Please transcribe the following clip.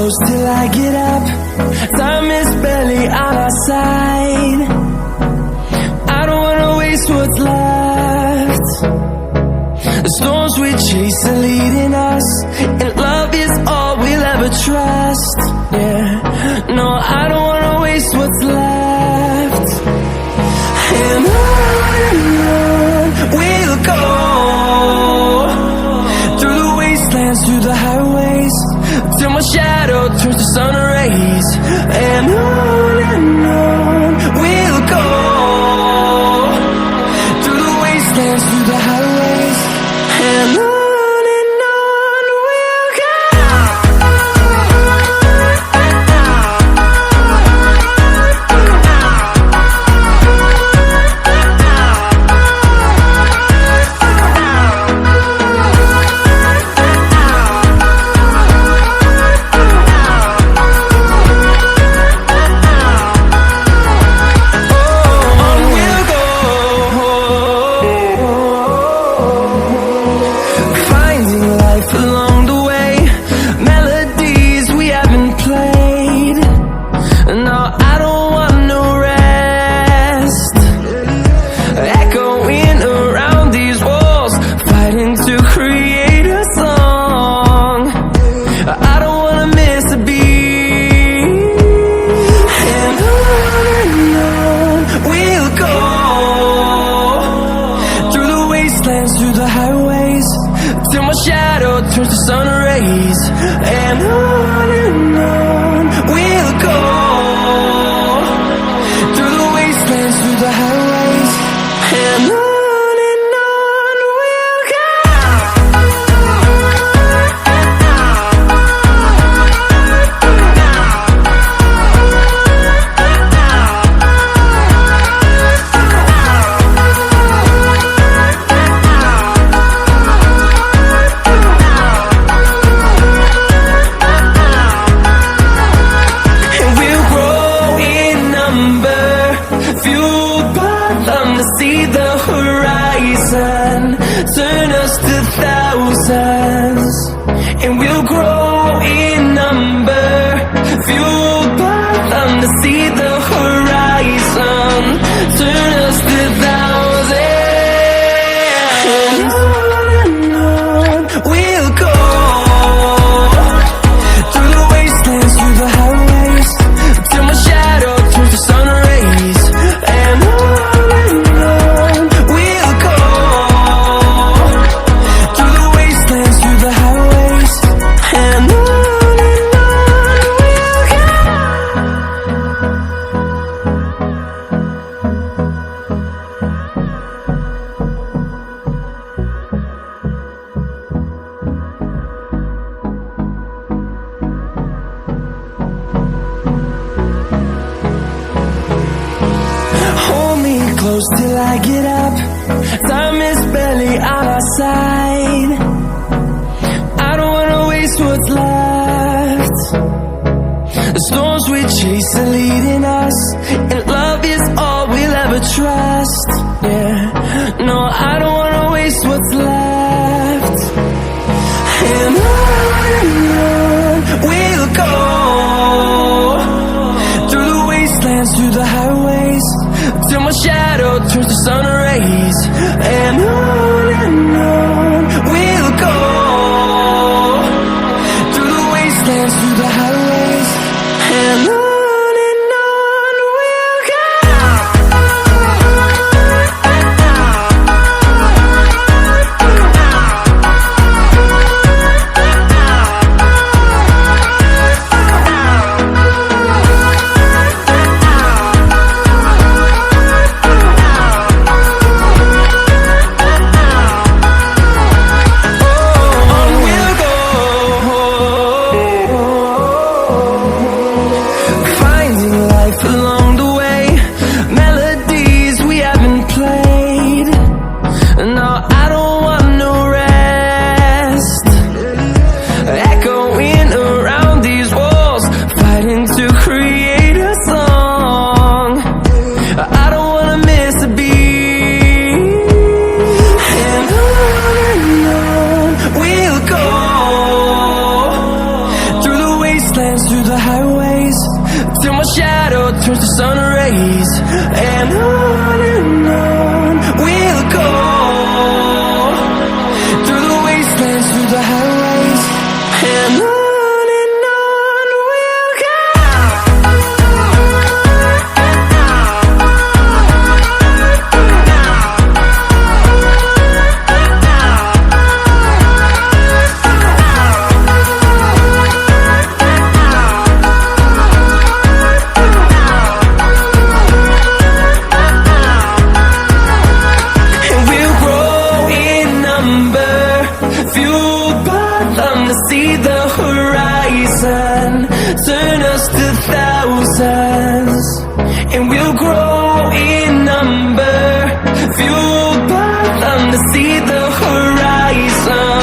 close till I get up. Time is barely on our side. I don't wanna waste what's left. The storms we chase are leading us, and love is all we'll ever trust. Yeah, no, I don't wanna waste what's left. And on we'll go, through the wastelands, through the highways, till my shadow turns to sun rays. And on we'll go, through the wastelands, through the highways, and on we'll go. Through the highways, till my shadow turns to sun rays. And on we'll go, through the wastelands, through the highways, and on we'll go. See the horizon, turn us to thousands, and we'll grow in number, fueled by them. To see the horizon, turn us to thousands, and on we'll go, through the wastelands, through the highways, till my shadow turns to sun rays. And on close till I get up. Time is barely on our side. I don't wanna waste what's left. The storms we chase are leading us, and love is all we'll ever trust. Yeah, no, I don't wanna waste what's left. And on we'll go, through the wastelands, through the highways, till my shadow turns to sun rays. And on we'll go, through the wastelands, through the highways, and on we'll go. shadow turns to sun rays, and on we'll go, through the wastelands, through the highways, and on we'll go. See the horizon, turn us to thousands, and we'll grow in number, fueled by them to see the horizon.